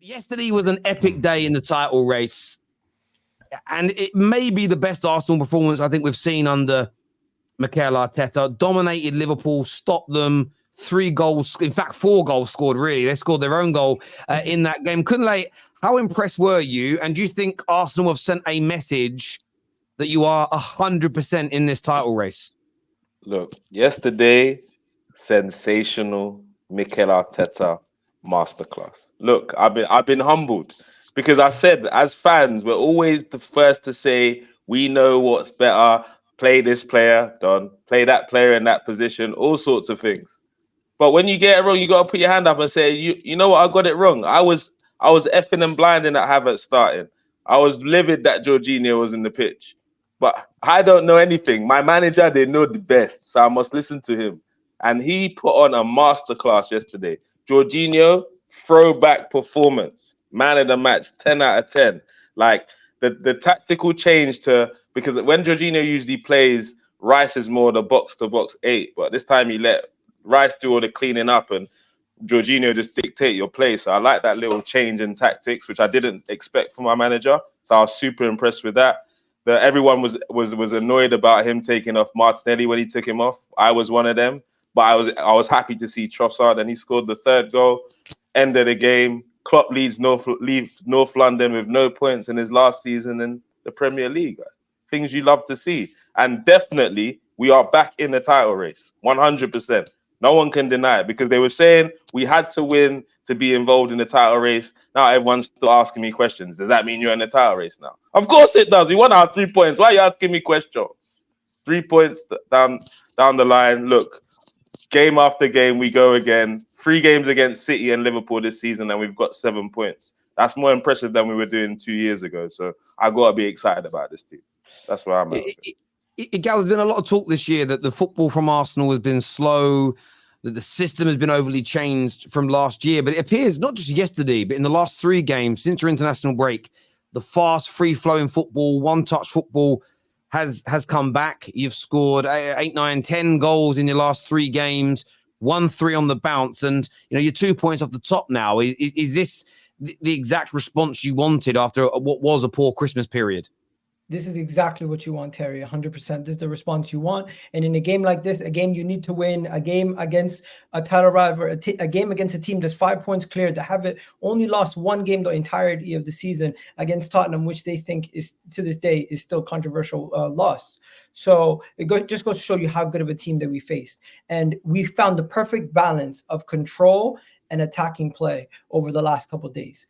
Yesterday was an epic day in the title race, and it may be the best Arsenal performance I think we've seen under Mikel Arteta. Dominated Liverpool, stopped them. 3 goals, in fact, 4 goals scored, really. They scored their own goal in that game. Kunle, how impressed were you? And do you think Arsenal have sent a message that you are 100% in this title race? Look, yesterday, sensational Mikel Arteta masterclass. Look, I've been humbled because I said as fans, we're always the first to say we know what's better. Play this player, done. Play that player in that position, all sorts of things. But when you get it wrong, you gotta put your hand up and say, you know what, I got it wrong. I was effing and blinding at Havertz starting. I was livid that Jorginho was in the pitch. But I don't know anything. My manager, they know the best, so I must listen to him. And he put on a masterclass yesterday. Jorginho, throwback performance, man of the match, 10 out of 10. Like the tactical change because when Jorginho usually plays, Rice is more the box to box 8, but this time he let Rice do all the cleaning up and Jorginho just dictate your play. So I like that little change in tactics, which I didn't expect from my manager. So I was super impressed with that. Everyone was annoyed about him taking off Martinelli when he took him off. I was one of them, but I was happy to see Trossard, and he scored the 3rd goal. End of the game. Klopp leaves North London with no points in his last season in the Premier League. Things you love to see, and definitely we are back in the title race, 100%. No one can deny it because they were saying we had to win to be involved in the title race. Now everyone's still asking me questions. Does that mean you're in the title race now? Of course it does. We won our 3 points. Why are you asking me questions? 3 points down the line. Look, game after game, we go again. 3 games against City and Liverpool this season, and we've got 7 points. That's more impressive than we were doing 2 years ago. So I got to be excited about this team. That's where I'm at. Gal, there's been a lot of talk this year that the football from Arsenal has been slow, that the system has been overly changed from last year. But it appears not just yesterday, but in the last 3 games since your international break, the fast, free-flowing football, one-touch football has come back. You've scored 8, 9, 10 goals in your last 3 games, 1-3 on the bounce, and you're 2 points off the top now. Is this the exact response you wanted after what was a poor Christmas period? This is exactly what you want, Terry, 100%. This is the response you want. And in a game like this, a game you need to win, a game against a title rival, a game against a team that's 5 points clear, to have it only lost 1 game the entirety of the season against Tottenham, which they think is, to this day, is still controversial loss. So just goes to show you how good of a team that we faced. And we found the perfect balance of control and attacking play over the last couple of days.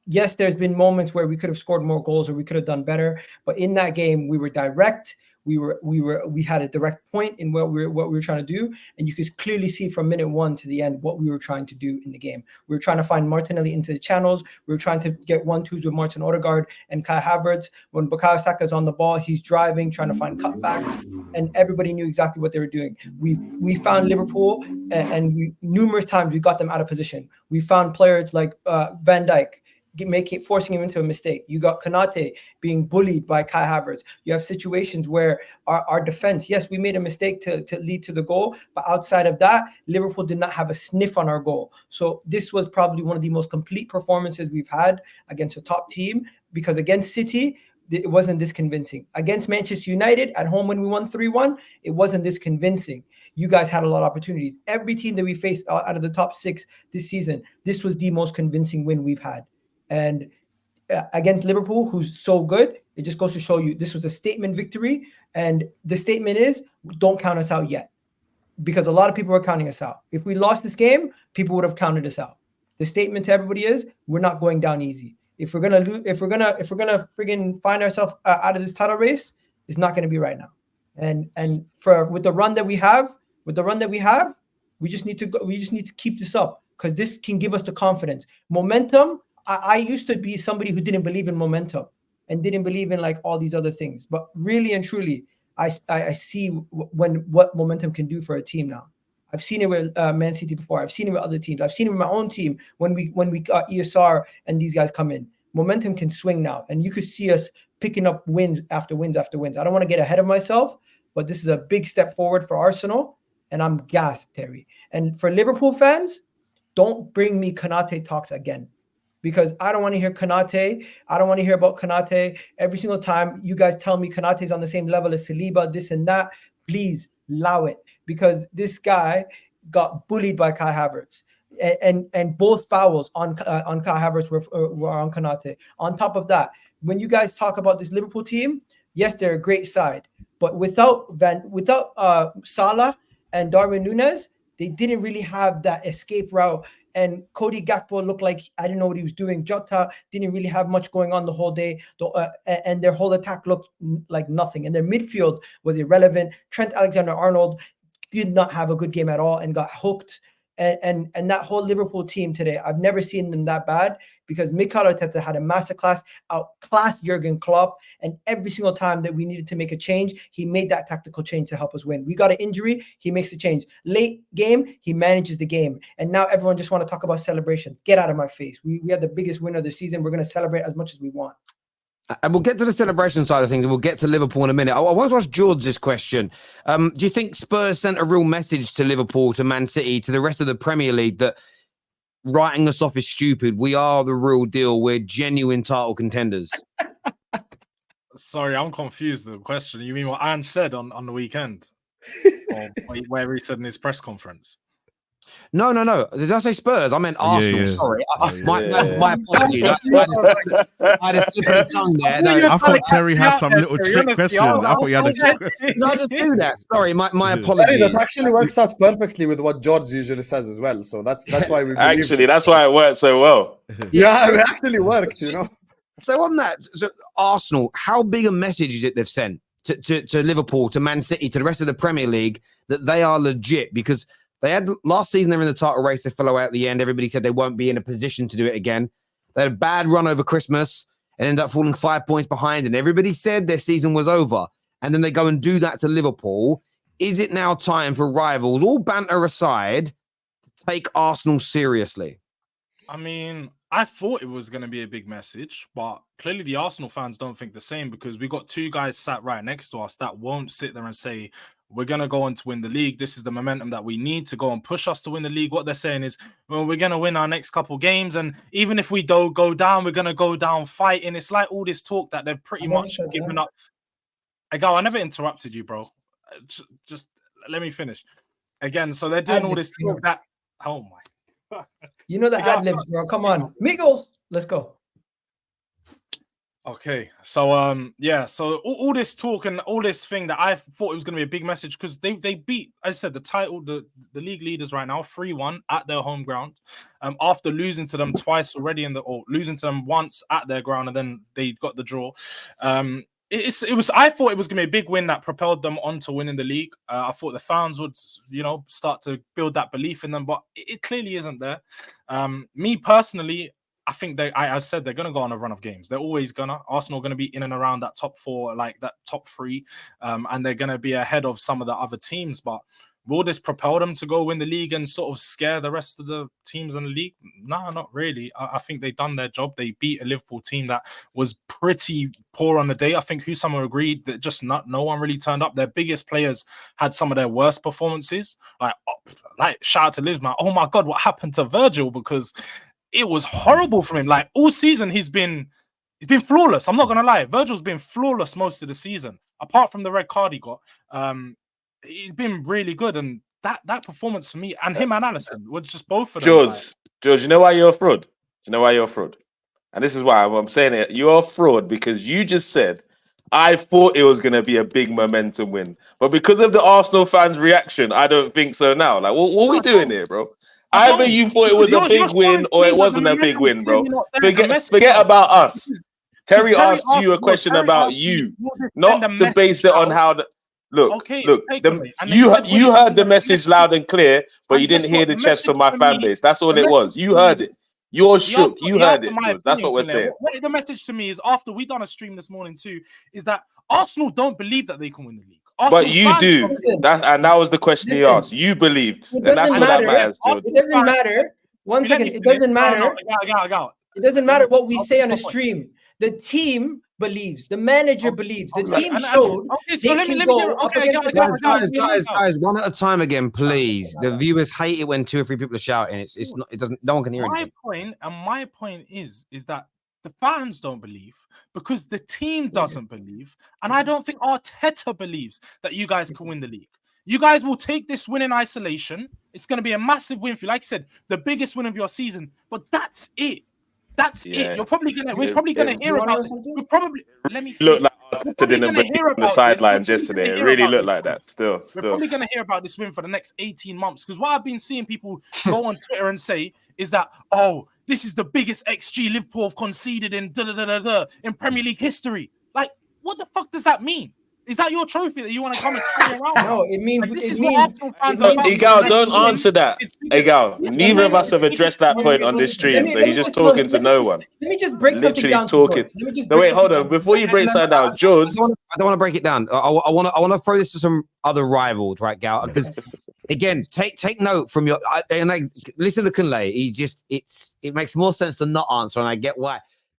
Yes, there's been moments where we could have scored more goals or we could have done better, but in that game we were direct. We had a direct point in what we were trying to do, and you could clearly see from minute 1 to the end what we were trying to do in the game. We were trying to find Martinelli into the channels. We were trying to get 1-2s with Martin Odegaard and Kai Havertz. When Bukayo Saka's on the ball, he's driving, trying to find cutbacks, and everybody knew exactly what they were doing. We found Liverpool, and numerous times we got them out of position. We found players like Van Dijk forcing him into a mistake. You got Konate being bullied by Kai Havertz. You have situations where our defense, yes, we made a mistake to lead to the goal, but outside of that, Liverpool did not have a sniff on our goal. So this was probably one of the most complete performances we've had against a top team, because against City, it wasn't this convincing. Against Manchester United at home when we won 3-1, it wasn't this convincing. You guys had a lot of opportunities. Every team that we faced out of the top 6 this season, this was the most convincing win we've had. And against Liverpool, who's so good, it just goes to show you this was a statement victory. And the statement is, don't count us out yet, because a lot of people are counting us out. If we lost this game, people would have counted us out. The statement to everybody is, we're not going down easy. If we're gonna friggin' find ourselves out of this title race, it's not gonna be right now. And with the run that we have, we just need to keep this up, because this can give us the confidence, momentum. I used to be somebody who didn't believe in momentum and didn't believe in like all these other things, but really and truly, I see what momentum can do for a team now. I've seen it with Man City before. I've seen it with other teams. I've seen it with my own team when we got ESR and these guys come in. Momentum can swing now, and you could see us picking up wins after wins after wins. I don't want to get ahead of myself, but this is a big step forward for Arsenal, and I'm gassed, Terry. And for Liverpool fans, don't bring me Konate talks again. because I don't want to hear Konate. I don't want to hear about Konate every single time you guys tell me Konate's on the same level as Saliba, this and that. Please allow it, because this guy got bullied by Kai Havertz. And both fouls on Kai Havertz were on Konate. On top of that, when you guys talk about this Liverpool team, yes, they're a great side, but without Salah and Darwin Núñez, they didn't really have that escape route. And Cody Gakpo looked like I didn't know what he was doing. Jota didn't really have much going on the whole day, and their whole attack looked like nothing. And their midfield was irrelevant. Trent Alexander-Arnold did not have a good game at all and got hooked. And that whole Liverpool team today, I've never seen them that bad, because Mikel Arteta had a masterclass, outclassed Jurgen Klopp, and every single time that we needed to make a change, he made that tactical change to help us win. We got an injury, he makes the change. Late game, he manages the game. And now everyone just want to talk about celebrations. Get out of my face. We had the biggest win of the season. We're going to celebrate as much as we want. And we'll get to the celebration side of things, and we'll get to Liverpool in a minute. I want to ask George this question. Do you think Spurs sent a real message to Liverpool, to Man City, to the rest of the Premier League, that writing us off is stupid? We are the real deal. We're genuine title contenders. Sorry, I'm confused. The question. You mean what Ange said on the weekend? Or where he said in his press conference? No. Did I say Spurs? I meant Arsenal. Yeah. Sorry. My apologies. I had a slip of the tongue there. No, I thought Terry had some little trick question. I thought he had a did I just do that? Sorry, my apologies. That actually works out perfectly with what George usually says as well. So that's why we Actually, that's why it worked so well. Yeah, it actually worked, you know. So on that, Arsenal, how big a message is it they've sent to Liverpool, to Man City, to the rest of the Premier League, that they are legit? Because they had last season, they were in the title race, they fell away at the end. Everybody said they won't be in a position to do it again. They had a bad run over Christmas and ended up falling 5 points behind, and everybody said their season was over. And then they go and do that to Liverpool. Is it now time for rivals, all banter aside, to take Arsenal seriously? I mean, I thought it was going to be a big message, but clearly the Arsenal fans don't think the same, because we got two guys sat right next to us that won't sit there and say, we're going to go on to win the league. This is the momentum that we need to go and push us to win the league. What they're saying is, well, we're going to win our next couple games. And even if we don't go down, we're going to go down fighting. It's like all this talk that they've pretty much given up. I never interrupted you, bro. Just let me finish. Again, so they're doing all this talk that... Oh, my... You know the ad-libs, bro. Come on. Migos, let's go. Okay, so so all this talk and all this thing that I thought it was going to be a big message, because they beat, as I said, the league leaders right now 3-1 at their home ground, after losing to them twice already or losing to them once at their ground, and then they got the draw. I thought it was going to be a big win that propelled them on to winning the league. I thought the fans would, start to build that belief in them, but it clearly isn't there. Me personally, I think I said they're going to go on a run of games. They're always Arsenal are going to be in and around that top four, like that top three, and they're going to be ahead of some of the other teams. But will this propel them to go win the league and sort of scare the rest of the teams in the league? No, not really. I think they've done their job. They beat a Liverpool team that was pretty poor on the day. I think Husama agreed that just no one really turned up. Their biggest players had some of their worst performances. Like shout out to Liz, man. Oh my God, what happened to Virgil? Because it was horrible from him. Like all season, he's been flawless. I'm not gonna lie. Virgil's been flawless most of the season, apart from the red card he got. He's been really good, and that performance for me and him and Alisson was just both of them. George, you know why you're a fraud? You know why you're a fraud? And this is why I'm saying it. You're a fraud because you just said, I thought it was going to be a big momentum win. But because of the Arsenal fans' reaction, I don't think so now. Like, what are we doing here, bro? Either you thought it was a big win or it wasn't a big win, bro. Forget about us. Terry asked you a question about you, not to base it on how the... Look, you heard the message loud and clear, but you didn't hear the chest from my fan base. That's all it was. You heard it. You're shook. You heard it. That's what we're saying. What the message to me is, after we done a stream this morning too, is that Arsenal don't believe that they can win the league. But you do. That was the question he asked. You believed. And that's what that matters, George. It doesn't matter. One second. It doesn't matter. It doesn't matter what we say on a stream. The team believes. The manager believes. The team And- showed. Okay, so they let me can get go up okay, against the Guys, one at a time again, please. The viewers hate it when 2 or 3 people are shouting. It's not. It doesn't. No one can hear anything. My point is that the fans don't believe because the team doesn't believe, and I don't think Arteta believes that you guys can win the league. You guys will take this win in isolation. It's going to be a massive win for you. Like I said, the biggest win of your season. But that's it. That's it. We're probably gonna hear about it. We're probably look like Arteta didn't believe on the sidelines yesterday. It really looked like that. We're probably gonna hear about this win for the next 18 months. Because what I've been seeing people go on Twitter and say is that, oh, this is the biggest XG Liverpool have conceded in in Premier League history. Like, what the fuck does that mean? Is that your trophy that you want to come and carry around? No, it means like, this it is means, what Arsenal fans Look, are about. Egal, don't answer that. Egal, neither of us have addressed that point on this stream, so he's just talking to no one. Let me just break something Literally down. talking. No, wait, hold on. Before you break something down, George. I don't want to break it down. I want to throw this to some other rivals, right, Gal? Because again, take note from your and listen to Kunle. He's just it makes more sense to not answer, and I get why.